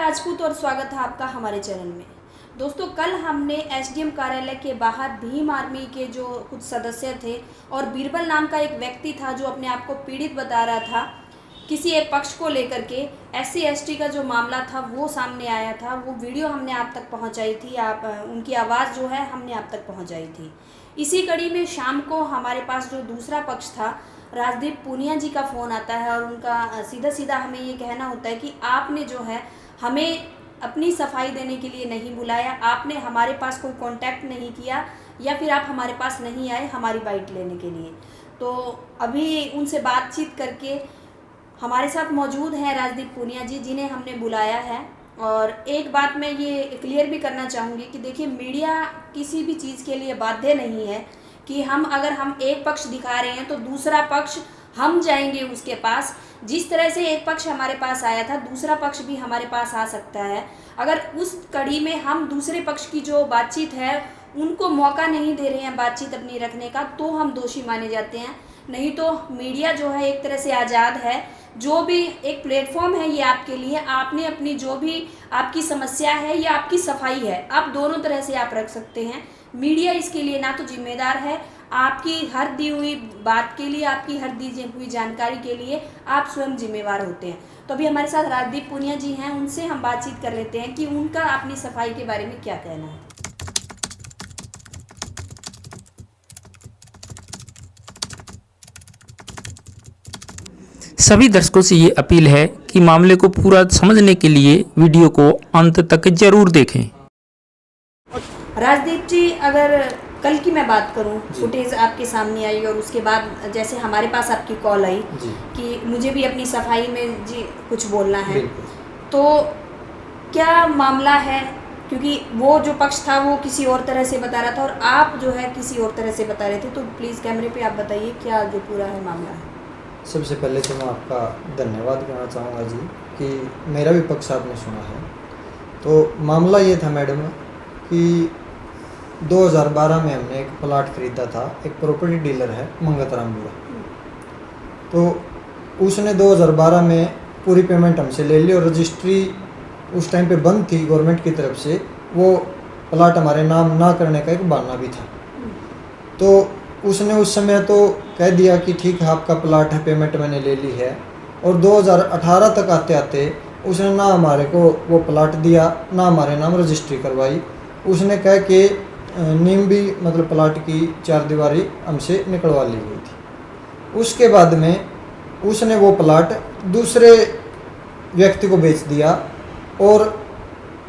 राजपूत और स्वागत है आपका हमारे चैनल में। दोस्तों, कल हमने एसडीएम कार्यालय के बाहर भीम आर्मी के जो कुछ सदस्य थे और बीरबल नाम का एक व्यक्ति था जो अपने आप को पीड़ित बता रहा था किसी एक पक्ष को लेकर के, एससी एसटी का जो मामला था वो सामने आया था। वो वीडियो हमने आप तक पहुंचाई थी, उनकी आवाज़ जो है हमने आप तक पहुंचाई थी। इसी कड़ी में शाम को हमारे पास जो दूसरा पक्ष था, राजदीप पूनिया जी का फ़ोन आता है और उनका सीधा सीधा हमें ये कहना होता है कि आपने जो है हमें अपनी सफाई देने के लिए नहीं बुलाया, आपने हमारे पास कोई कांटेक्ट नहीं किया या फिर आप हमारे पास नहीं आए हमारी बाइट लेने के लिए। तो अभी उनसे बातचीत करके हमारे साथ मौजूद हैं राजदीप पूनिया जी, जिन्हें हमने बुलाया है। और एक बात मैं ये क्लियर भी करना चाहूँगी कि देखिए, मीडिया किसी भी चीज़ के लिए बाध्य नहीं है कि अगर हम एक पक्ष दिखा रहे हैं तो दूसरा पक्ष हम जाएंगे उसके पास। जिस तरह से एक पक्ष हमारे पास आया था, दूसरा पक्ष भी हमारे पास आ सकता है। अगर उस कड़ी में हम दूसरे पक्ष की जो बातचीत है उनको मौका नहीं दे रहे हैं बातचीत अपनी रखने का, तो हम दोषी माने जाते हैं। नहीं तो मीडिया जो है एक तरह से आज़ाद है। जो भी एक प्लेटफॉर्म है ये आपके लिए, आपने अपनी जो भी आपकी समस्या है या आपकी सफाई है, आप दोनों तरह से आप रख सकते हैं। मीडिया इसके लिए ना तो जिम्मेदार है, आपकी हर दी हुई बात के लिए, आपकी हर दी हुई जानकारी के लिए आप स्वयं जिम्मेवार होते हैं। तो अभी हमारे साथ राजदीप पूनिया जी हैं, उनसे हम बातचीत कर लेते हैं कि उनका अपनी सफाई के बारे में क्या कहना है। सभी दर्शकों से ये अपील है कि मामले को पूरा समझने के लिए वीडियो को अंत तक जरूर देखें। राजदीप जी, अगर कल की मैं बात करूं, फुटेज आपके सामने आई और उसके बाद जैसे हमारे पास आपकी कॉल आई कि मुझे भी अपनी सफाई में जी कुछ बोलना है, तो क्या मामला है? क्योंकि वो जो पक्ष था वो किसी और तरह से बता रहा था और आप जो है किसी और तरह से बता रहे थे, तो प्लीज़ कैमरे पे आप बताइए क्या जो पूरा है मामला है। सबसे पहले तो मैं आपका धन्यवाद करना चाहूँगा जी कि मेरा भी पक्ष आपने सुना है। तो मामला ये था मैडम कि 2012 में हमने एक प्लाट ख़रीदा था। एक प्रॉपर्टी डीलर है मंगत रामपुरा, तो उसने 2012 में पूरी पेमेंट हमसे ले ली और रजिस्ट्री उस टाइम पे बंद थी गवर्नमेंट की तरफ से। वो प्लाट हमारे नाम ना करने का एक बहाना भी था। तो उसने उस समय तो कह दिया कि ठीक है आपका प्लाट है, पेमेंट मैंने ले ली है। और 2018 तक आते आते उसने ना हमारे को वो प्लाट दिया, ना हमारे नाम रजिस्ट्री करवाई। उसने कह के नीम भी मतलब प्लाट की 4 दीवारी हमसे निकलवा ली गई थी। उसके बाद में उसने वो प्लाट दूसरे व्यक्ति को बेच दिया और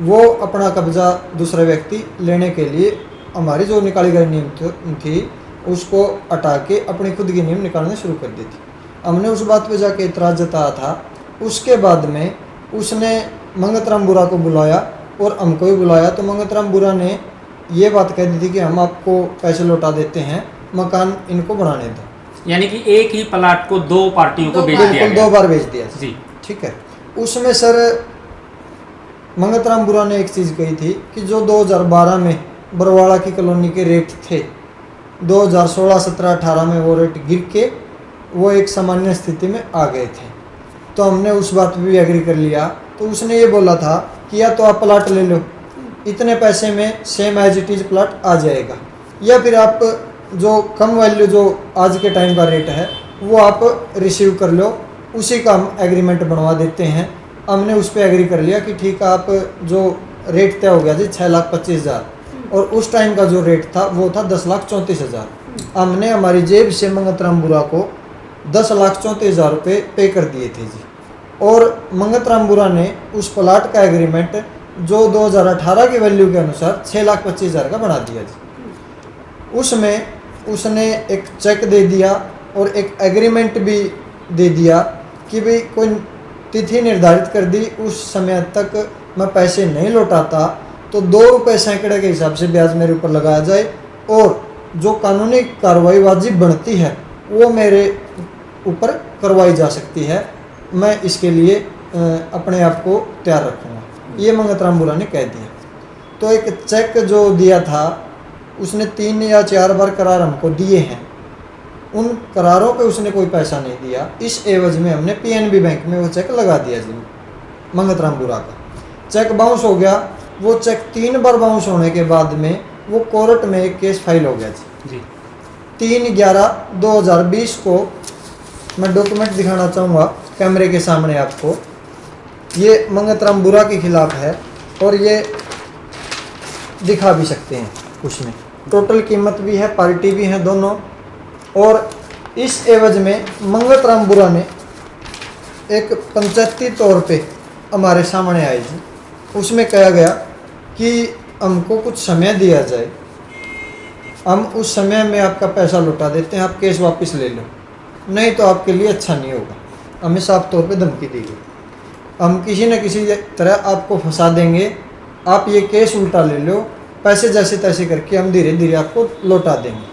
वो अपना कब्ज़ा दूसरा व्यक्ति लेने के लिए हमारी जो निकाली गई नीम थी उसको हटा के अपनी खुद की नीम निकालना शुरू कर दी थी। हमने उस बात पे जाके इतराज़ जताया था। उसके बाद में उसने मंगत राम बुरा को बुलाया और हमको भी बुलाया। तो मंगत राम बुरा ने ये बात कह दी थी कि हम आपको पैसे लौटा देते हैं, मकान इनको बनाने दो। यानी कि एक ही प्लाट को 2 पार्टियों को बेच दिया गया। 2 बार बेच दिया जी, ठीक है। उसमें सर मंगत राम बुरा ने एक चीज़ कही थी कि जो 2012 में बरवाड़ा की कॉलोनी के रेट थे, 2016, 17, 18 में वो रेट गिर के वो एक सामान्य स्थिति में आ गए थे। तो हमने उस बात पे भी एग्री कर लिया। तो उसने ये बोला था कि या तो आप प्लाट ले लो, इतने पैसे में same as it is plot आ जाएगा, या फिर आप जो कम वैल्यू जो आज के टाइम का रेट है वो आप रिसीव कर लो, उसी का हम एग्रीमेंट बनवा देते हैं। हमने उस पर एग्री कर लिया कि ठीक है। आप जो रेट तय हो गया जी 6,25,000 और उस टाइम का जो रेट था वो था 10,34,000। हमने हमारी जेब से मंगत राम बुरा को 10,34,000 रुपये पे कर दिए थे जी। और मंगत राम बुरा ने उस प्लाट का एग्रीमेंट जो 2018 की वैल्यू के अनुसार 6,25,000 का बना दिया जी। उसमें उसने एक चेक दे दिया और एक एग्रीमेंट भी दे दिया कि भाई कोई तिथि निर्धारित कर दी, उस समय तक मैं पैसे नहीं लौटाता तो 2 रुपये सैकड़े के हिसाब से ब्याज मेरे ऊपर लगाया जाए और जो कानूनी कार्रवाई वाजिब बनती है वो मेरे ऊपर करवाई जा सकती है। मैं इसके लिए अपने आप को तैयार रखूँगा, ये मंगत राम बुरा ने कह दिया। तो एक चेक जो दिया था उसने 3 या 4 बार करार हमको दिए हैं। उन करारों पे उसने कोई पैसा नहीं दिया। इस एवज में हमने पीएनबी बैंक में वो चेक लगा दिया जी मंगत राम बुरा का। चेक बाउंस हो गया। वो चेक 3 बार बाउंस होने के बाद में वो कोर्ट में एक केस फाइल हो गया जी। 3/11/2020 को मैं डॉक्यूमेंट दिखाना चाहूँगा कैमरे के सामने आपको। ये मंगतराम बुरा के खिलाफ है और ये दिखा भी सकते हैं उसमें टोटल कीमत भी है, पार्टी भी है दोनों। और इस एवज में मंगतराम बुरा ने एक पंचायती तौर पे हमारे सामने आई जी। उसमें कहा गया कि हमको कुछ समय दिया जाए, हम उस समय में आपका पैसा लौटा देते हैं, आप केस वापस ले लो, नहीं तो आपके लिए अच्छा नहीं होगा। हमें साफ तौर पे धमकी दी गई, हम किसी न किसी तरह आपको फंसा देंगे, आप ये केस उल्टा ले लो, पैसे जैसे तैसे करके हम धीरे धीरे आपको लौटा देंगे।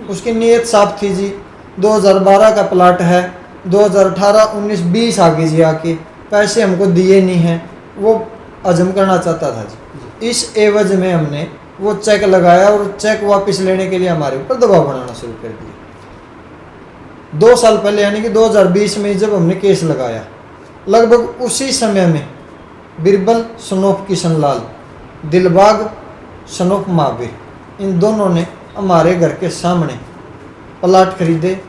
उसकी नीयत साफ थी जी। 2012 का प्लाट है, 2018, 19, 20 आगे जी आके पैसे हमको दिए नहीं हैं, वो हजम करना चाहता था जी। इस एवज में हमने वो चेक लगाया और चेक वापस लेने के लिए हमारे ऊपर दबाव बनाना शुरू कर दिया। 2 साल पहले यानी कि 2020 में जब हमने केस लगाया, लगभग उसी समय में बिरबल सनोफ किशन लाल, दिलबाग सनोफ महावीर, इन दोनों ने हमारे घर के सामने प्लाट खरीदे।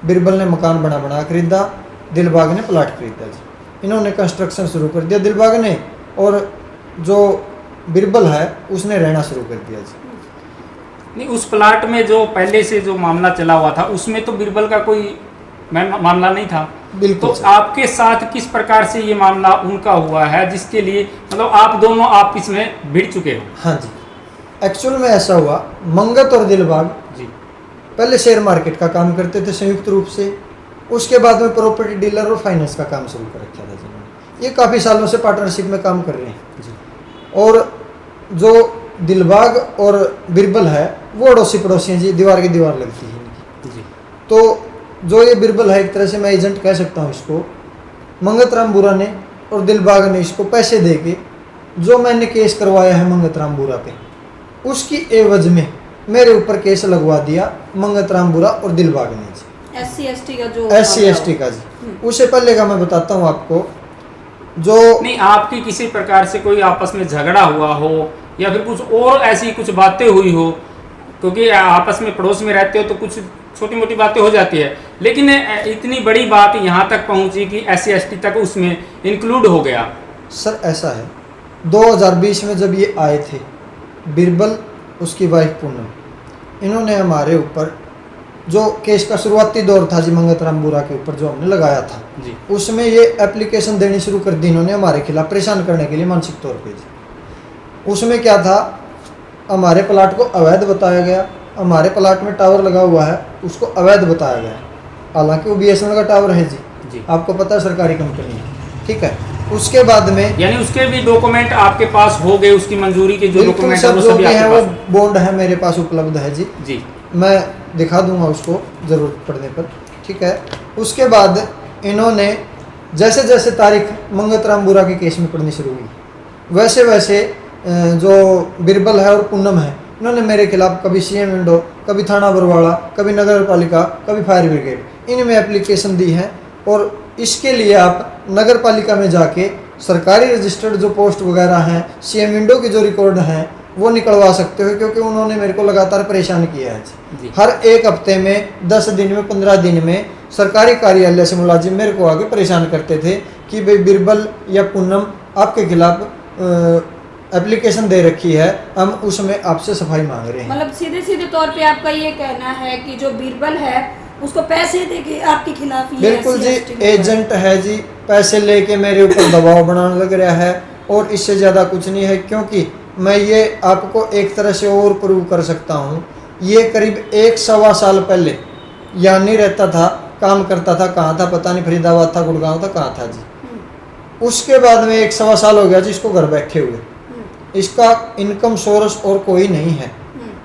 बिरबल ने मकान बना खरीदा, दिलबाग ने प्लाट खरीदा जी। इन्होंने कंस्ट्रक्शन शुरू कर दिया दिलबाग ने, और जो बिरबल है उसने रहना शुरू कर दिया जी। नहीं, उस प्लाट में जो पहले से जो मामला चला हुआ था उसमें तो बिरबल का कोई मामला नहीं था। बिल्कुल। तो आपके साथ किस प्रकार से ये मामला उनका हुआ है जिसके लिए मतलब आप दोनों आपस में भिड़ चुके हो? हाँ जी, एक्चुअल में ऐसा हुआ, मंगत और दिलबाग जी पहले शेयर मार्केट का काम करते थे संयुक्त रूप से, उसके बाद में प्रॉपर्टी डीलर और फाइनेंस का काम शुरू कर रखा था जी। ये काफ़ी सालों से पार्टनरशिप में काम कर रहे हैं जी। और जो दिलबाग और बिरबल है वो अड़ोसी पड़ोसी हैं जी, दीवार की दीवार लगती है इनकी जी। तो जो ये बिरबल है एक तरह से मैं एजेंट कह सकता हूँ इसको, मंगतराम बुरा ने और दिलबाग ने इसको पैसे दे के जो मैंने केस करवाया है मंगतराम बुरा पे, उसकी एवज में मेरे ऊपर केस लगवा दिया मंगतराम बुरा और दिलबाग ने जी। SC/ST का जो SC/ST का जी। उससे पहले का मैं बताता हूँ आपको, जो नहीं आपकी किसी प्रकार से कोई आपस में झगड़ा हुआ हो या फिर कुछ और ऐसी कुछ बातें हुई हो, क्योंकि आपस में पड़ोस में रहते हो तो कुछ छोटी मोटी बातें हो जाती है, लेकिन इतनी बड़ी बात यहाँ तक पहुँची कि SC/ST तक उसमें इंक्लूड हो गया। सर ऐसा है, 2020 में जब ये आए थे बिरबल, उसकी वाइफ पूनम, इन्होंने हमारे ऊपर जो केस का शुरुआती दौर था जी मंगतराम बुरा के ऊपर जो हमने लगाया था जी। उसमें ये एप्लीकेशन देनी शुरू कर दी इन्होंने हमारे खिलाफ परेशान करने के लिए मानसिक तौर पे जी। उसमें क्या था, हमारे प्लाट को अवैध बताया गया, हमारे प्लाट में टावर लगा हुआ है उसको अवैध बताया गया, हालांकि वो BSNL का टावर है जी, आपको पता है सरकारी कंपनी है, ठीक है। उसके बाद में यानी उसके भी डॉक्यूमेंट आपके पास हो गए, उसकी मंजूरी के जो डॉक्यूमेंट सब जो भी है वो बॉन्ड है मेरे पास उपलब्ध है जी। जी मैं दिखा दूंगा उसको ज़रूरत पड़ने पर, ठीक है। उसके बाद इन्होंने जैसे जैसे तारीख मंगतराम बुरा के केस में पड़नी शुरू हुई, वैसे वैसे जो बिरबल है और पूनम है, इन्होंने मेरे खिलाफ कभी CM विंडो, कभी थाना बरवाड़ा, कभी नगर पालिका, कभी फायर ब्रिगेड, इनमें एप्लीकेशन दी है। और इसके लिए आप नगर पालिका में जाके सरकारी रजिस्टर्ड जो पोस्ट वगैरह हैं, CM विंडो की जो रिकॉर्ड हैं वो निकलवा सकते हो, क्योंकि उन्होंने मेरे को लगातार परेशान किया है जी। हर एक हफ्ते में, 10 दिन में, 15 दिन में सरकारी कार्यालय से मुलाजिम मेरे को आगे परेशान करते थे कि भाई बिरबल या पूनम आपके खिलाफ एप्लीकेशन दे रखी है, हम उसमें आपसे सफाई मांग रहे हैं। मतलब सीधे सीधे तौर पे आपका ये कहना है कि जो बिरबल है उसको पैसे देके आपके खिलाफ ये बिल्कुल जी, SC/ST एजेंट है जी, पैसे लेके मेरे ऊपर दबाव बनाने लग रहा है और इससे ज़्यादा कुछ नहीं है। क्योंकि मैं ये आपको एक तरह से और प्रूव कर सकता हूँ, ये करीब 1-1.25 साल पहले यहाँ नहीं रहता था, काम करता था, कहाँ था पता नहीं, फरीदाबाद था, गुड़गांव था, कहाँ था जी। उसके बाद में 1-1.25 साल हो गया जी इसको घर बैठे हुए, इसका इनकम सोर्स और कोई नहीं है,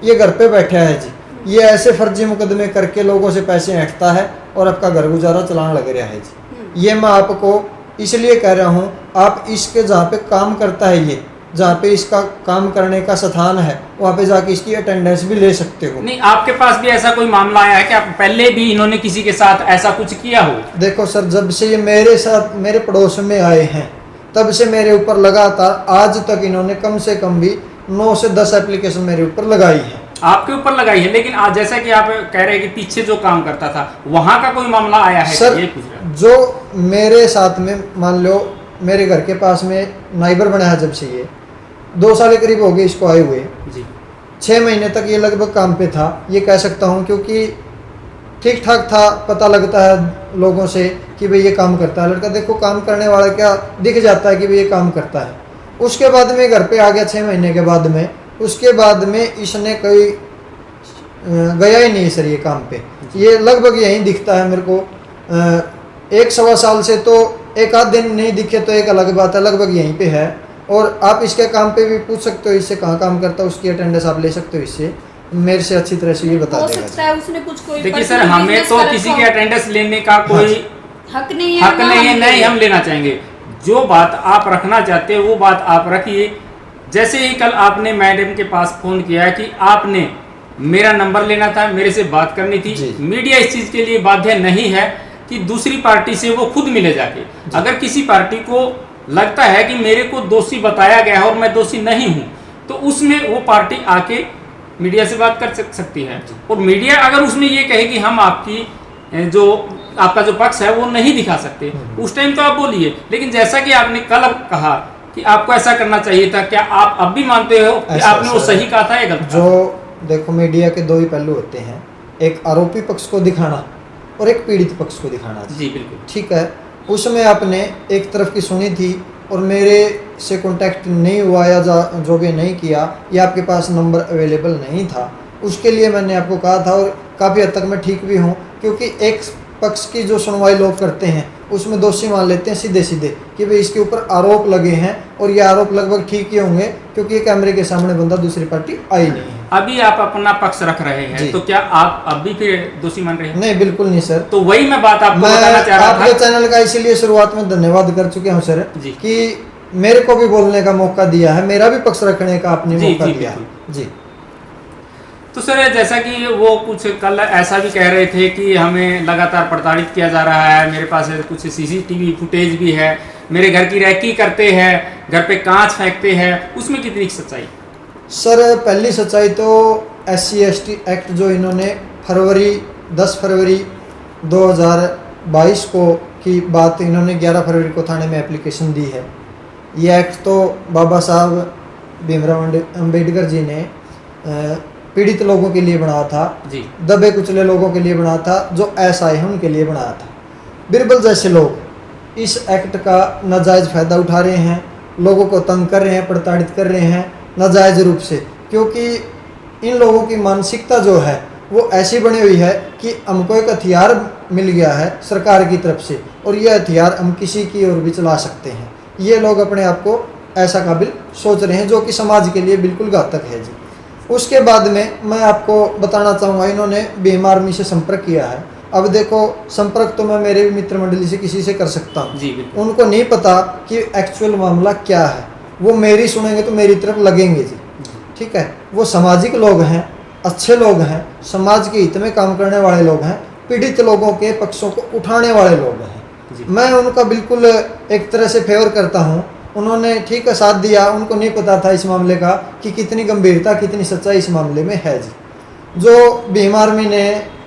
ये घर पे बैठा है जी। ये ऐसे फर्जी मुकदमे करके लोगों से पैसे ऐंठता है और आपका घर गुजारा चलाने लग रहा है जी। ये मैं आपको इसलिए कह रहा हूँ, आप इसके जहाँ पे काम करता है, ये जहाँ पे इसका काम करने का स्थान है, वहाँ पे जाके इसकी अटेंडेंस भी ले सकते हो। नहीं, आपके पास भी ऐसा कोई मामला आया है कि आप पहले भी इन्होंने किसी के साथ ऐसा कुछ किया हो? देखो सर, जब से ये मेरे साथ मेरे पड़ोस में आए हैं, तब से मेरे ऊपर लगातार आज तक इन्होंने कम से कम भी 9 से 10 एप्लीकेशन मेरे ऊपर लगाई है। आपके ऊपर लगाई है, लेकिन आज जैसा कि आप कह रहे हैं कि पीछे जो काम करता था वहां का कोई मामला आया है? सर, ये पूछ रहे हैं। जो मेरे साथ में मान लो मेरे घर के पास में नाइबर बना है, जब से ये 2 साल के करीब हो गए इसको आए हुए जी 6 महीने तक ये लगभग काम पे था, ये कह सकता हूँ, क्योंकि ठीक ठाक था, पता लगता है लोगों से कि भाई ये काम करता है लड़का। देखो काम करने वाला क्या दिख जाता है कि भाई ये काम करता है। उसके बाद में घर पे आ गया 6 महीने के बाद में, उसके बाद में इसने कोई गया ही नहीं सर ये काम पे। ये लगभग यहीं दिखता है मेरे को, 1 सवा साल से तो एक आध दिन नहीं दिखे तो एक अलग बात है, लगभग यहीं पे है। और आप इसके काम पे भी पूछ सकते हो इससे कहाँ काम करता है, उसकी अटेंडेंस आप ले सकते हो इससे, मेरे से अच्छी तरह से ये बता हो देगा। सकता है उसने कुछ कोई देखिए सर, personal हमें business तो कर किसी रखा की हो। अटेंडेंस लेने का कोई हक नहीं है, हक ना नहीं है, हम नहीं लेंगे। हम लेना चाहेंगे। जो बात आप रखना चाहते हैं वो बात आप रखिए। जैसे ही कल आपने मैडम के पास फोन किया कि आपने मेरा नंबर लेना था, मेरे से बात करनी थी, जी। मीडिया इस चीज के लिए बाध्य नहीं है कि दूसरी पार्टी से वो खुद मिले जाके। अगर किसी पार्टी को लगता है कि मेरे को दोषी बताया गया है और मैं दोषी नहीं हूं, तो उसमें वो पार्टी आके मीडिया से बात कर सकती है। और मीडिया अगर उसमें ये कहे कि हम आपका जो पक्ष है वो नहीं दिखा सकते, उस टाइम तो आप बोलिए। लेकिन जैसा कि आपने कल कहा कि आपको ऐसा करना चाहिए था, क्या आप अब भी मानते हो कि आपने वो सही कहा था या गलत? जो देखो मीडिया के 2 ही पहलू होते हैं, एक आरोपी पक्ष को दिखाना और एक पीड़ित पक्ष को दिखाना। जी बिल्कुल ठीक है, उसमें आपने एक तरफ की सुनी थी और मेरे से कांटेक्ट नहीं हुआ या जो भी नहीं किया, या आपके पास नंबर अवेलेबल नहीं था, उसके लिए मैंने आपको कहा था। और काफ़ी हद तक मैं ठीक भी हूँ, क्योंकि एक पक्ष की जो सुनवाई लोग करते हैं उसमें दोषी मान लेते हैं सीधे सीधे कि भाई इसके ऊपर आरोप लगे हैं, और ये आरोप लगभग ठीक ही होंगे क्योंकि ये कैमरे के सामने बंदा दूसरी पार्टी आई नहीं है। अभी आप अपना पक्ष रख रहे हैं, तो क्या आप अभी फिर दोषी मान रहे हैं? नहीं, बिल्कुल नहीं सर। तो वही मैं बात आपको बताना चाह रहा आपके था। चैनल का इसीलिए शुरुआत में धन्यवाद कर चुके हूँ सर जी। कि मेरे को भी बोलने का मौका दिया है, मेरा भी पक्ष रखने का आपने जी, मौका जी, दिया है। बिल्कुल। जी। तो सर जैसा कि वो कुछ कल ऐसा भी कह रहे थे कि हमें लगातार प्रताड़ित किया जा रहा है, मेरे पास कुछ सीसीटीवी फुटेज भी है, मेरे घर की रैकी करते हैं, घर पे कांच फेंकते हैं, उसमें कितनी सच्चाई? सर पहली सच्चाई तो SC/ST एक्ट जो इन्होंने 10 फरवरी 2022 को की बात इन्होंने 11 फरवरी को थाने में एप्लीकेशन दी है। ये एक्ट तो बाबा साहब भीमराव अम्बेडकर जी ने पीड़ित लोगों के लिए बनाया था, जी दबे कुचले लोगों के लिए बनाया था, जो असहाय हैं उनके लिए बनाया था। बिरबल जैसे लोग इस एक्ट का नाजायज़ फ़ायदा उठा रहे हैं, लोगों को तंग कर रहे हैं, प्रताड़ित कर रहे हैं नाजायज़ रूप से, क्योंकि इन लोगों की मानसिकता जो है वो ऐसी बनी हुई है कि हमको एक हथियार मिल गया है सरकार की तरफ से, और ये हथियार हम किसी की ओर भी चला सकते हैं। ये लोग अपने आप को ऐसा काबिल सोच रहे हैं, जो कि समाज के लिए बिल्कुल घातक है जी। उसके बाद में मैं आपको बताना चाहूँगा, इन्होंने भीम आर्मी से संपर्क किया है। अब देखो, संपर्क तो मैं मेरे मित्र मंडली से किसी से कर सकता हूँ, जी बिल्कुल। उनको नहीं पता कि एक्चुअल मामला क्या है, वो मेरी सुनेंगे तो मेरी तरफ लगेंगे जी। ठीक है, वो सामाजिक लोग हैं, अच्छे लोग हैं, समाज के हित में काम करने वाले लोग हैं, पीड़ित लोगों के पक्षों को उठाने वाले लोग हैं। मैं उनका बिल्कुल एक तरह से फेवर करता हूँ। उन्होंने ठीक है साथ दिया, उनको नहीं पता था इस मामले का कि कितनी गंभीरता कितनी सच्चाई इस मामले में है जी। जो भीम आर्मी ने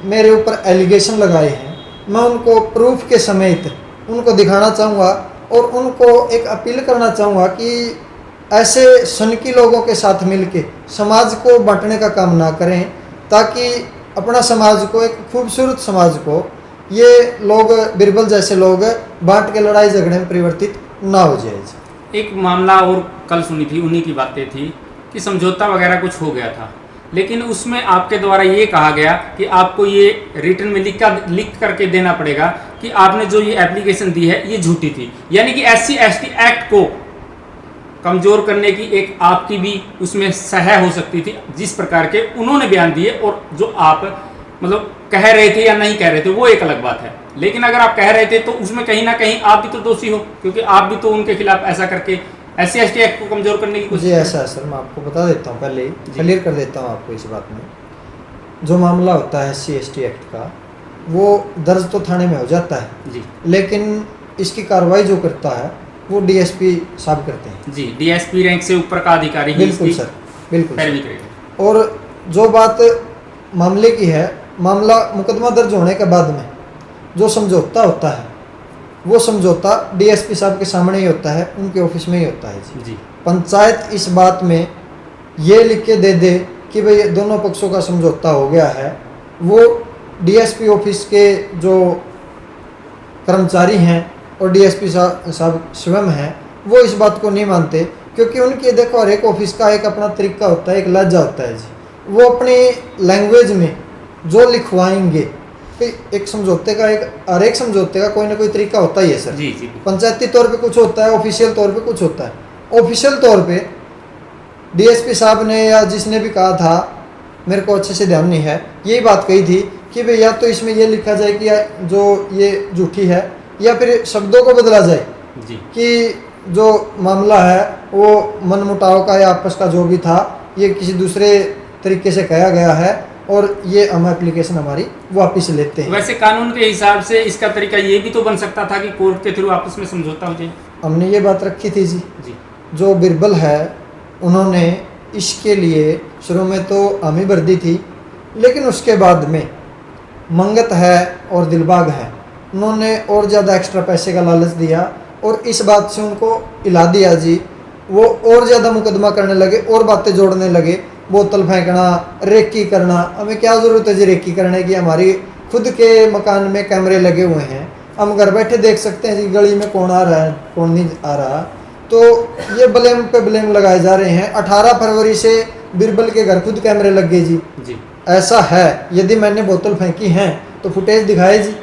मेरे ऊपर एलिगेशन लगाए हैं, मैं उनको प्रूफ के समेत उनको दिखाना चाहूँगा और उनको एक अपील करना चाहूँगा कि ऐसे सनकी लोगों के साथ मिलके समाज को बांटने का काम ना करें, ताकि अपना समाज को, एक खूबसूरत समाज को, ये लोग बिरबल जैसे लोग बांट के लड़ाई झगड़े में परिवर्तित ना हो जाए। एक मामला और कल सुनी थी, उन्हीं की बातें थी कि समझौता वगैरह कुछ हो गया था, लेकिन उसमें आपके द्वारा ये कहा गया कि आपको ये रिटर्न में लिख करके देना पड़ेगा कि आपने जो ये एप्लीकेशन दी है ये झूठी थी। यानी कि SC/ST एक्ट को कमज़ोर करने की एक आपकी भी उसमें सहाय हो सकती थी, जिस प्रकार के उन्होंने बयान दिए। और जो आप मतलब कह रहे थे या नहीं कह रहे थे वो एक अलग बात है, लेकिन अगर आप कह रहे थे तो उसमें कहीं ना कहीं आप भी तो दोषी हो, क्योंकि आप भी तो उनके खिलाफ ऐसा करके SC/ST एक्ट को कमज़ोर करने की कोशिश। जी ऐसा है सर, मैं आपको बता देता हूँ, पहले ही क्लियर कर देता हूँ आपको इस बात में। जो मामला होता है SC/ST एक्ट का, वो दर्ज तो थाने में हो जाता है जी, लेकिन इसकी कार्रवाई जो करता है वो डीएसपी साहब करते हैं। जी, डीएसपी रैंक से ऊपर का अधिकारी ही बिल्कुल इसकी सर, बिल्कुल पैरवी सर। करेगा। और जो बात मामले की है, मामला मुकदमा दर्ज होने के बाद में जो समझौता होता है वो समझौता डीएसपी साहब के सामने ही होता है, उनके ऑफिस में ही होता है जी। जी पंचायत इस बात में ये लिख के दे दे कि भाई दोनों पक्षों का समझौता हो गया है, वो डीएसपी ऑफिस के जो कर्मचारी हैं और डीएसपी साहब स्वयं हैं वो इस बात को नहीं मानते, क्योंकि उनके देखो हर एक ऑफिस का एक अपना तरीका होता है, एक लहजा होता है जी। वो अपनी लैंग्वेज में जो लिखवाएंगे, कि एक समझौते का, एक हर एक समझौते का कोई ना कोई तरीका होता ही है सर। जी जी पंचायती तौर पे कुछ होता है, ऑफिशियल तौर पे कुछ होता है। ऑफिशियल तौर पे डीएसपी साहब ने या जिसने भी कहा था, मेरे को अच्छे से ध्यान नहीं है, यही बात कही थी कि भाई या तो इसमें ये लिखा जाए कि जो ये झूठी है, या फिर शब्दों को बदला जाए जी कि जो मामला है वो मनमुटाव का या आपस का जो भी था, ये किसी दूसरे तरीके से कहा गया है और ये हम एप्लीकेशन हमारी वापस लेते हैं। वैसे कानून के हिसाब से इसका तरीका ये भी तो बन सकता था कि कोर्ट के थ्रू आपस में समझौता हो जाए। हमने ये बात रखी थी जी। जी जो बिरबल है उन्होंने इसके लिए शुरू में तो हामी भर दी थी, लेकिन उसके बाद में मंगत है और दिलबाग है, उन्होंने और ज़्यादा एक्स्ट्रा पैसे का लालच दिया और इस बात से उनको हिला दिया जी। वो और ज़्यादा मुकदमा करने लगे और बातें जोड़ने लगे, बोतल फेंकना, रेकी करना। हमें क्या ज़रूरत है जी रेकी करने की, हमारी खुद के मकान में कैमरे लगे हुए हैं, हम घर बैठे देख सकते हैं जी गली में कौन आ रहा है कौन नहीं आ रहा। तो ये ब्लेम पे ब्लेम लगाए जा रहे हैं। 18 फरवरी से बिरबल के घर खुद कैमरे लग गए जी। जी ऐसा है, यदि मैंने बोतल फेंकी है तो फुटेज दिखाए जी,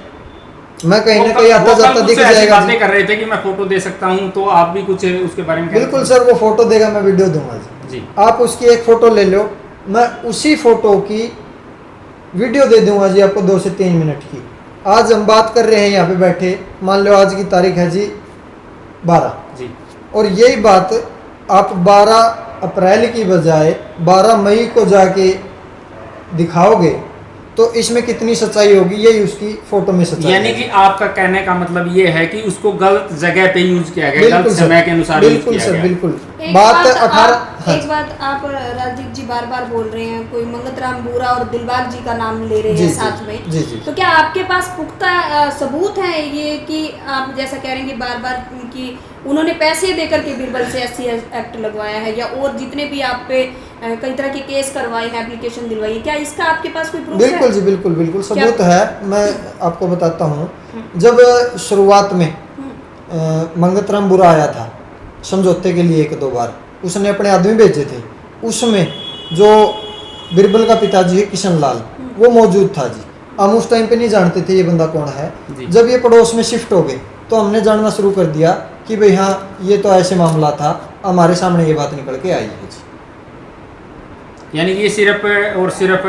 मैं कहीं ना कहीं आता जाता दिख जाएगा जी। बातें कर रहे थे कि मैं फोटो दे सकता हूं, तो आप भी कुछ उसके बारे में बिल्कुल सर, वो फोटो देगा, मैं वीडियो दूंगा जी। जी आप उसकी एक फ़ोटो ले लो, मैं उसी फ़ोटो की वीडियो दे दूंगा जी आपको 2 से 3 मिनट की। आज हम बात कर रहे हैं यहाँ पे बैठे, मान लो आज की तारीख है जी 12 जी और यही बात आप 12 अप्रैल की बजाय 12 मई को जाके दिखाओगे तो इसमें कितनी सच्चाई होगी, यही उसकी फोटो में सच्चाई यानी है। कि आपका कहने का मतलब ये है कि उसको गलत जगह पे यूज किया गया, बिल्कुल गलत सर, समय के अनुसार यूज बिल्कुल किया सर, गया। बिल्कुल। एक बात बात 18 हाँ एक बात आप राजदीप जी बार बार बोल रहे हैं, कोई मंगत राम बोरा और दिलबाग जी का नाम ले रहे जी, हैं जी, साथ में, जी, जी। तो क्या आपके पास पुख्ता सबूत है ये कि आप जैसा कह रहे हैं कि बार बार कि उन्होंने पैसे देकर के बिरबल से SC एक्ट लगवाया है, या और जितने भी आप पे कई तरह के केस करवाए हैं, एप्लीकेशन दिलवाई है, क्या इसका आपके पास कोई प्रूफ है? बिल्कुल जी, बिल्कुल बिल्कुल सबूत है। मैं आपको बताता हूँ, जब शुरुआत में मंगत राम बुरा आया था समझौते के लिए 1-2 बार, उसने अपने आदमी भेजे थे, उसमें जो बिरबल का पिताजी है किशन लाल वो मौजूद था जी। हम उस टाइम पे नहीं जानते थे ये बंदा कौन है। जी। जब ये पड़ोस में शिफ्ट हो गए तो हमने जानना शुरू कर दिया कि भाई हाँ ये तो ऐसे मामला था, हमारे सामने ये बात निकल के आई है जी। यानी कि ये सिर्फ और सिर्फ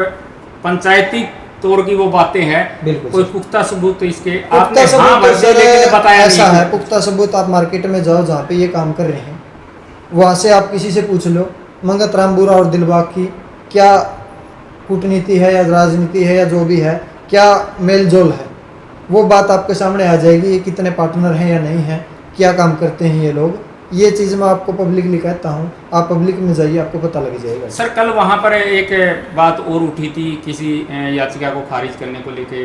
पंचायती तौर की वो बातें हैं, बिल्कुल कोई सर। पुख्ता सबूत इसके पुख्ता आपने हाँ सबूत भर दिए, सर लेकिन बताया ऐसा नहीं। है, पुख्ता सबूत आप मार्केट में जाओ जहाँ पे ये काम कर रहे हैं, वहाँ से आप किसी से पूछ लो मंगत राम बुरा और दिलबाग की क्या कूटनीति है या राजनीति है या जो भी है, क्या मेल जोल है, वो बात आपके सामने आ जाएगी। ये कितने पार्टनर हैं या नहीं हैं, क्या काम करते हैं ये लोग, ये चीज़ मैं आपको पब्लिकली कहता हूँ। आप पब्लिक में जाइए, आपको पता लग जाएगा। सर कल वहाँ पर एक बात और उठी थी, किसी याचिका को खारिज करने को लेके,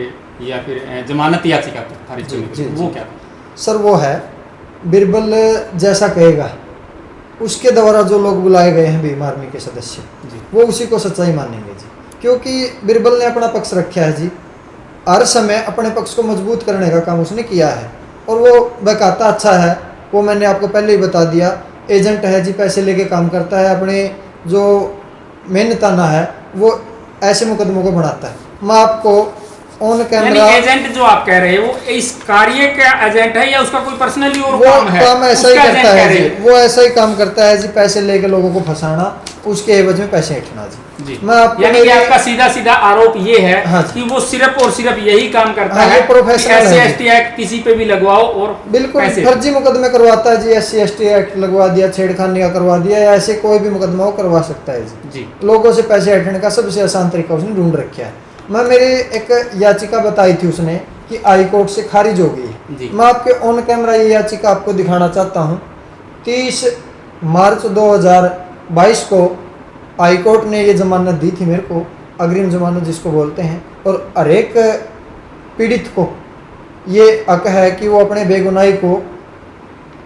या फिर जमानत याचिका को खारिज करने को जी, लेके, जी। वो क्या था? सर वो है बिरबल जैसा कहेगा, उसके द्वारा जो लोग बुलाए गए हैं भीम आर्मी के सदस्य, जी वो उसी को सच्चाई मानेंगे जी, क्योंकि बिरबल ने अपना पक्ष रखा है जी। हर समय अपने पक्ष को मजबूत करने का काम उसने किया है और वो बकाता अच्छा है, वो मैंने आपको पहले ही बता दिया। एजेंट है जी, पैसे लेके काम करता है, अपने जो मेहनताना है वो ऐसे मुकदमों को बढ़ाता है। मैं आपको ऑन यानी कैमरा, एजेंट जो आप कह रहे हैं वो इस कार्य का एजेंट है या उसका कोई पर्सनली और वो काम है? काम ऐसा ही उसका करता एजेंट है कह रहे जी, हैं। वो ऐसा ही काम करता है जी, पैसे लेके लोगों को फंसाना, उसके एवज में पैसे ऐंठना जी। जी। मैं आपको यानी कि मेरे- आपका सीधा सीधा आरोप ये है हाँ जी। कि वो सिर्फ और सिर्फ यही काम करता हाँ, है ये प्रोफेशनल है जी। SC/ST एक्ट किसी पे भी लगवाओ और बिल्कुल पैसे। फर्जी मुकदमे करवाता है जी, SC/ST एक्ट लगवा दिया, छेड़खानी का करवा दिया, या ऐसे कोई भी मुकदमा वो करवा सकता है जी। जी लोगों से पैसे ऐंठने का सबसे आसान तरीका उसने ढूंढ रखा है। मैं मेरी एक याचिका बताई थी उसने कि हाई कोर्ट से खारिज हो गई है, जी। मैं आपके ऑन कैमरा ये याचिका आपको दिखाना चाहता हूँ। 30 मार्च 2022 को हाईकोर्ट ने ये जमानत दी थी मेरे को, अग्रिम जमानत जिसको बोलते हैं, और हर एक पीड़ित को ये हक है कि वो अपने बेगुनाही को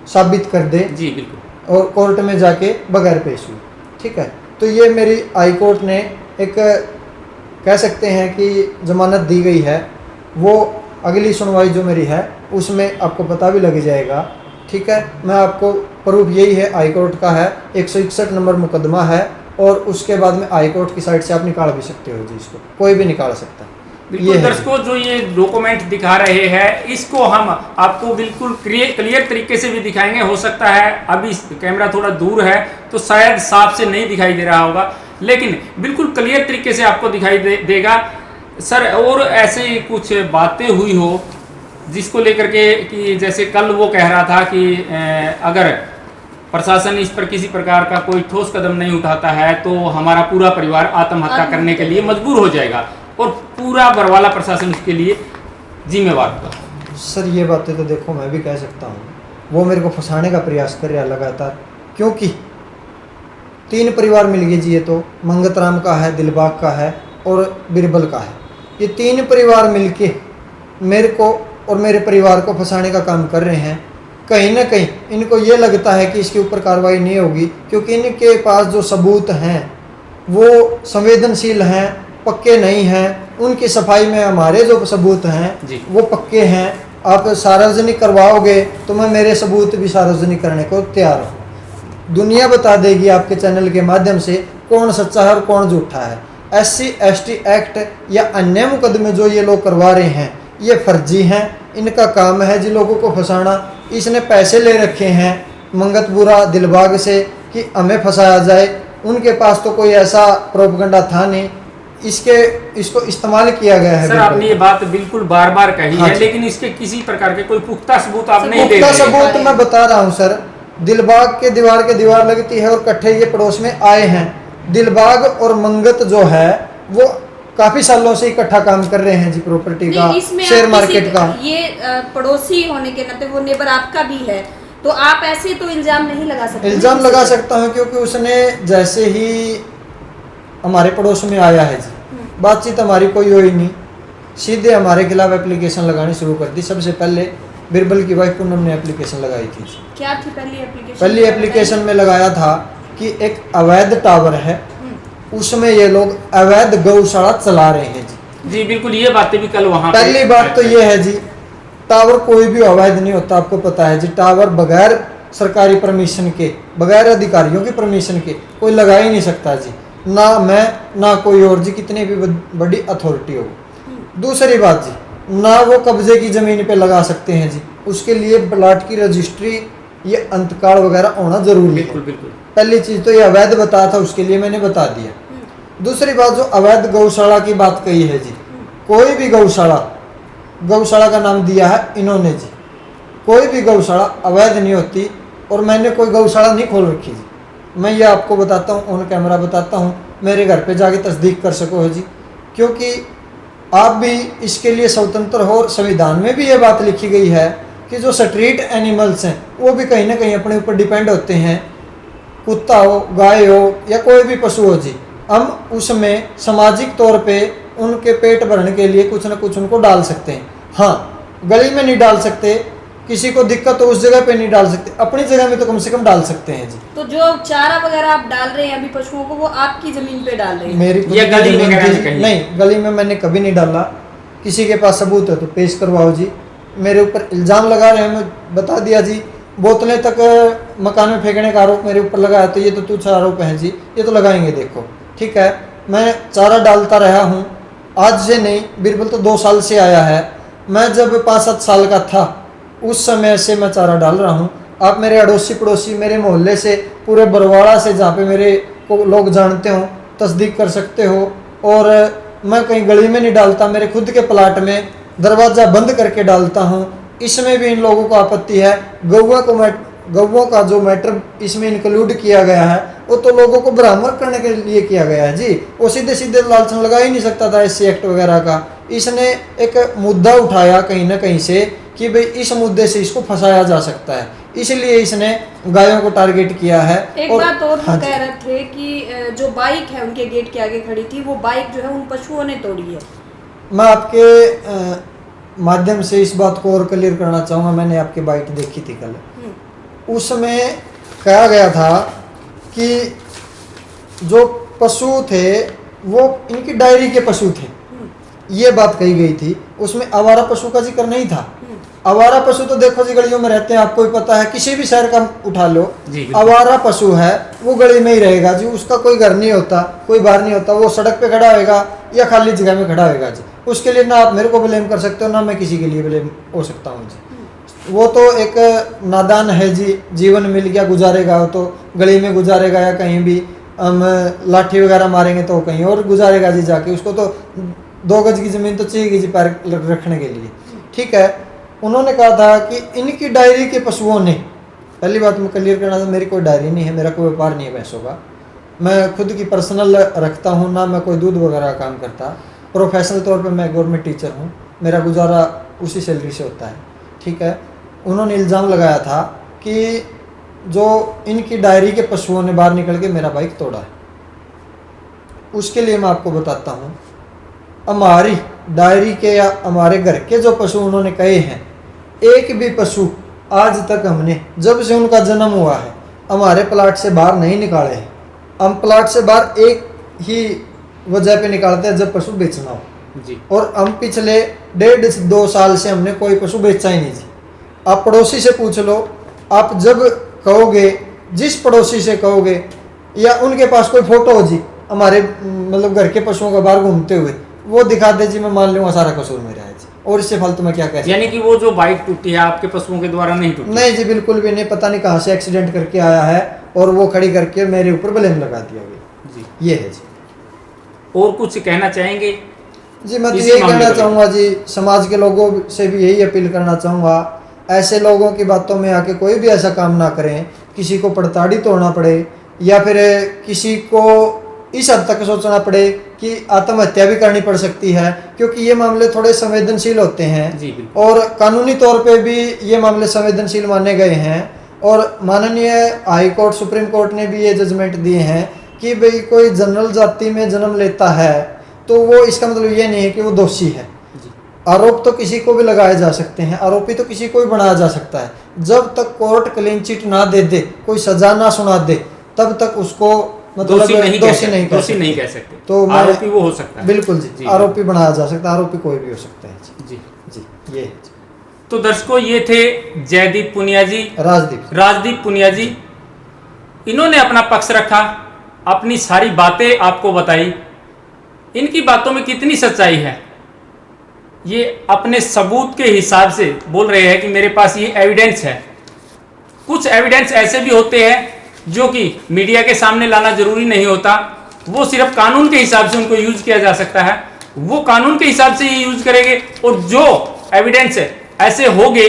साबित कर दे जी बिल्कुल। और कोर्ट में जाके बगैर पेश हुई। ठीक है, तो ये मेरी हाई कोर्ट ने एक कह सकते हैं कि जमानत दी गई है। वो अगली सुनवाई जो मेरी है उसमें आपको पता भी लग जाएगा। ठीक है, मैं आपको प्रूफ यही है, हाई कोर्ट का है, 161 नंबर मुकदमा है, और उसके बाद में हाई कोर्ट की साइड से आप निकाल भी सकते हो जी, इसको कोई भी निकाल सकता है। बिल्कुल दर्शकों, जो ये डॉक्यूमेंट दिखा रहे हैं इसको हम आपको बिल्कुल क्लियर तरीके से भी दिखाएंगे। हो सकता है अभी कैमरा थोड़ा दूर है तो शायद साफ से नहीं दिखाई दे रहा होगा, लेकिन बिल्कुल क्लियर तरीके से आपको दिखाई देगा सर। और ऐसे ही कुछ बातें हुई हो जिसको लेकर के कि जैसे कल वो कह रहा था कि अगर प्रशासन इस पर किसी प्रकार का कोई ठोस कदम नहीं उठाता है तो हमारा पूरा परिवार आत्महत्या करने के लिए मजबूर हो जाएगा और पूरा बरवाला प्रशासन उसके लिए जिम्मेवार होगा। सर ये बातें तो देखो मैं भी कह सकता हूँ, वो मेरे को फंसाने का प्रयास कर रहा लगातार, क्योंकि 3 परिवार मिल गए जी। ये तो मंगतराम का है, दिलबाग का है और बिरबल का है। ये 3 परिवार मिलके मेरे को और मेरे परिवार को फंसाने का काम कर रहे हैं। कहीं ना कहीं इनको ये लगता है कि इसके ऊपर कार्रवाई नहीं होगी, क्योंकि इनके पास जो सबूत हैं वो संवेदनशील हैं, पक्के नहीं हैं। उनकी सफाई में हमारे जो सबूत हैं वो पक्के हैं। आप सार्वजनिक करवाओगे तो मैं मेरे सबूत भी सार्वजनिक करने को तैयार हूँ। दुनिया बता देगी आपके चैनल के माध्यम से कौन सच्चा है और कौन झूठा है। SC/ST एक्ट या अन्य मुकदमे जो ये लोग करवा रहे हैं ये फर्जी हैं। इनका काम है जी लोगों को फंसाना। इसने पैसे ले रखे हैं मंगतपुरा दिलबाग से कि हमें फंसाया जाए। उनके पास तो कोई ऐसा प्रोपगंडा था नहीं, इसको इस्तेमाल किया गया है। सर आपने ये बात बिल्कुल बार बार कही है, लेकिन इसके किसी प्रकार के कोई पुख्ता सबूत आप नहीं दे रहे। पुख्ता सबूत मैं बता रहा हूँ सर। दिलबाग के दीवार लगती है और कट्ठे ये पड़ोस में आए हैं। दिलबाग और मंगत जो है वो काफी सालों से इकट्ठा काम कर रहे हैं जी, प्रॉपर्टी का, शेयर मार्केट का। ये पड़ोसी होने के नाते वो नेबर आपका भी है, तो आप ऐसे तो इल्जाम नहीं लगा सकते। इल्जाम लगा सकता हूँ क्योंकि उसने जैसे ही हमारे पड़ोस में आया है जी, बातचीत हमारी कोई हुई नहीं, सीधे हमारे खिलाफ एप्लीकेशन लगानी शुरू कर दी। सबसे पहले बिरबल की वाइफ पूनम ने एप्लीकेशन लगाई थी। क्या थी पहली एप्लीकेशन? पहली एप्लीकेशन में लगाया था कि एक अवैध टावर है, उसमें ये लोग अवैध गौशाला चला रहे हैं जी। जी बिल्कुल, ये बातें भी कल वहाँ पहली बात तो ये है जी, टावर कोई भी अवैध नहीं होता, आपको पता है जी। टावर बगैर सरकारी परमिशन के, बगैर अधिकारियों की परमिशन के कोई लगा ही नहीं सकता जी, ना मैं ना कोई और जी, कितनी भी बड़ी अथॉरिटी हो। दूसरी बात जी, ना वो कब्जे की ज़मीन पे लगा सकते हैं जी, उसके लिए प्लाट की रजिस्ट्री ये अंतकाल वगैरह होना जरूरी है। पहली चीज़ तो ये अवैध बताया था, उसके लिए मैंने बता दिया। दूसरी बात जो अवैध गौशाला की बात कही है जी, कोई भी गौशाला का नाम दिया है इन्होंने जी, कोई भी गौशाला अवैध नहीं होती और मैंने कोई गौशाला नहीं खोल रखी जी। मैं ये आपको बताता हूँ, ऑन कैमरा बताता हूँ, मेरे घर पे जाके तस्दीक कर सको जी, क्योंकि आप भी इसके लिए स्वतंत्र हो। संविधान में भी ये बात लिखी गई है कि जो स्ट्रीट एनिमल्स हैं वो भी कहीं ना कहीं अपने ऊपर डिपेंड होते हैं, कुत्ता हो, गाय हो या कोई भी पशु हो जी, हम उसमें सामाजिक तौर पे उनके पेट भरने के लिए कुछ ना कुछ उनको डाल सकते हैं। हाँ, गली में नहीं डाल सकते, किसी को दिक्कत हो उस जगह पे नहीं डाल सकते, अपनी जगह में तो कम से कम डाल सकते हैं जी। तो जो चारा वगैरह आप डाल रहे हैं अभी पशुओं को, वो आपकी जमीन पे डाल रहे हैं? मेरी गली में नहीं, गली में मैंने कभी नहीं डाला। किसी के पास सबूत है तो पेश करवाओ जी। मेरे ऊपर इल्ज़ाम लगा रहे हैं, मैं बता दिया जी। बोतलें तक मकान में फेंकने का आरोप मेरे ऊपर लगाया, तो ये तो तुच्छ आरोप है जी, ये तो लगाएंगे। देखो ठीक है, मैं चारा डालता रहा हूँ, आज से नहीं, बिरबल तो 2 साल से आया है। मैं जब 5-7 साल का था उस समय से मैं चारा डाल रहा हूँ। आप मेरे अड़ोसी पड़ोसी, मेरे मोहल्ले से, पूरे बरवाड़ा से, जहाँ पे मेरे को लोग जानते हो, तस्दीक कर सकते हो। और मैं कहीं गली में नहीं डालता, मेरे खुद के प्लाट में दरवाज़ा बंद करके डालता हूँ। इसमें भी इन लोगों को आपत्ति है। गौओं का जो मैटर इसमें इंक्लूड किया गया है वो तो लोगों को बरामद करने के लिए किया गया है जी। वो सीधे सीधे लालचन लगा ही नहीं सकता था SC एक्ट वगैरह का। इसने एक मुद्दा उठाया कहीं ना कहीं से कि भाई इस मुद्दे से इसको फंसाया जा सकता है, इसलिए इसने गायों को टारगेट किया है। एक बात और हाँ वो जी। कह रहे थे कि जो बाइक है उनके गेट के आगे खड़ी थी, वो बाइक जो है उन पशुओं ने तोड़ी है। मैं आपके माध्यम से इस बात को और क्लियर करना चाहूँगा। मैंने आपकी बाइक देखी थी कल, उसमें कहा गया था कि जो पशु थे वो इनकी डायरी के पशु थे, ये बात कही गई थी। उसमें आवारा पशु का जिक्र नहीं था। आवारा पशु तो देखो जी गलियों में रहते हैं, आपको भी पता है, किसी भी शहर का उठा लो, जी, आवारा पशु है वो गली में ही रहेगा जी, उसका कोई घर नहीं होता, कोई बाहर नहीं होता, वो सड़क पे खड़ा होएगा या खाली जगह में खड़ा होएगा जी। उसके लिए ना आप मेरे को ब्लेम कर सकते हो, ना मैं किसी के लिए ब्लेम हो सकता हूँ जी। वो तो एक नादान है जी, जीवन मिल गया गुजारेगा, वो तो गली में गुजारेगा या कहीं भी हम लाठी वगैरह मारेंगे तो कहीं और गुजारेगा जी जाके। उसको तो 2 गज की ज़मीन तो चाहिए जी पैर रखने के लिए, ठीक है। उन्होंने कहा था कि इनकी डायरी के पशुओं ने, पहली बात मैं क्लियर करना था, मेरी कोई डायरी नहीं है, मेरा कोई व्यापार नहीं है भैंसों का, मैं खुद की पर्सनल रखता हूँ, ना मैं कोई दूध वगैरह का काम करता। प्रोफेशनल तौर पे मैं गवर्नमेंट टीचर हूँ, मेरा गुजारा उसी सैलरी से होता है, ठीक है। उन्होंने इल्ज़ाम लगाया था कि जो इनकी डायरी के पशुओं ने बाहर निकल के मेरा बाइक तोड़ा है। उसके लिए मैं आपको बताता हूँ, हमारी डायरी के या हमारे घर के जो पशु उन्होंने कहे हैं, एक भी पशु आज तक हमने जब से उनका जन्म हुआ है हमारे प्लाट से बाहर नहीं निकाले हैं। हम प्लाट से बाहर एक ही वजह पे निकालते हैं, जब पशु बेचना हो जी। और हम पिछले 1.5 से 2 साल से हमने कोई पशु बेचा ही नहीं जी। आप पड़ोसी से पूछ लो, आप जब कहोगे, जिस पड़ोसी से कहोगे या उनके पास कोई फोटो हो जी हमारे मतलब घर के पशुओं का बाहर घूमते हुए, वो दिखा दे जी, मैं मान लूँगा सारा कसूर मेरा है जी, और इससे फालतू मैं क्या कह सकता हूँ। यानी कि वो जो बाइक टूटी है आपके पशुओं के द्वारा नहीं टूटी? नहीं जी, बिल्कुल भी नहीं, पता नहीं कहाँ से एक्सीडेंट करके आया है और वो खड़ी करके मेरे ऊपर ब्लेम लगा दिया गया जी। ये है जी। और कुछ कहना चाहेंगे? जी मैं तो इसी यही मामले कहना पर। चाहूँगा जी, समाज के लोगों से भी यही अपील करना चाहूँगा, ऐसे लोगों की बातों में आके कोई भी ऐसा काम ना करें, किसी को पड़ताड़ी तोड़ना पड़े या फिर किसी को इस हद तक सोचना पड़े कि आत्महत्या भी करनी पड़ सकती है, क्योंकि ये मामले थोड़े संवेदनशील होते हैं जी बिल्कुल। और कानूनी तौर पे भी ये मामले संवेदनशील माने गए हैं। और माननीय हाई कोर्ट, सुप्रीम कोर्ट ने भी ये जजमेंट दिए हैं कि भाई कोई जनरल जाति में जन्म लेता है तो वो इसका मतलब ये नहीं है कि वो दोषी है। आरोप तो किसी को भी लगाए जा सकते हैं, आरोपी तो किसी को भी बनाया जा सकता है। जब तक कोर्ट क्लीन चिट ना दे दे, कोई सजा ना सुना दे, तब तक उसको मतलब दोषी नहीं कह सकते। सकते, तो आरोपी वो हो सकता है। बिल्कुल जी, आरोपी बनाया जा सकता है, आरोपी कोई भी हो सकता है जी जी। ये है जी। तो दर्शकों, ये थे जयदीप पुनिया जी, राजदीप पुनिया जी। इन्होंने अपना पक्ष रखा, अपनी सारी बातें आपको बताई। इनकी बातों में कितनी सच्चाई है ये अपने सबूत के हिसाब से बोल रहे हैं कि मेरे पास ये एविडेंस है। कुछ एविडेंस ऐसे भी होते हैं जो कि मीडिया के सामने लाना जरूरी नहीं होता, वो सिर्फ कानून के हिसाब से उनको यूज किया जा सकता है, वो कानून के हिसाब से ये यूज करेंगे। और जो एविडेंस ऐसे होंगे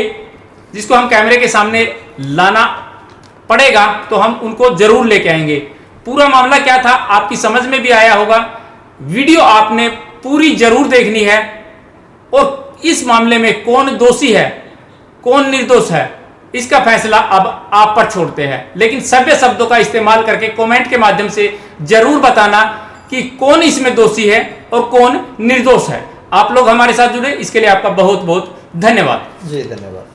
जिसको हम कैमरे के सामने लाना पड़ेगा तो हम उनको जरूर लेके आएंगे। पूरा मामला क्या था आपकी समझ में भी आया होगा। वीडियो आपने पूरी जरूर देखनी है और इस मामले में कौन दोषी है कौन निर्दोष है इसका फैसला अब आप पर छोड़ते हैं। लेकिन सभ्य शब्दों का इस्तेमाल करके कमेंट के माध्यम से जरूर बताना कि कौन इसमें दोषी है और कौन निर्दोष है। आप लोग हमारे साथ जुड़े, इसके लिए आपका बहुत बहुत धन्यवाद। जी धन्यवाद।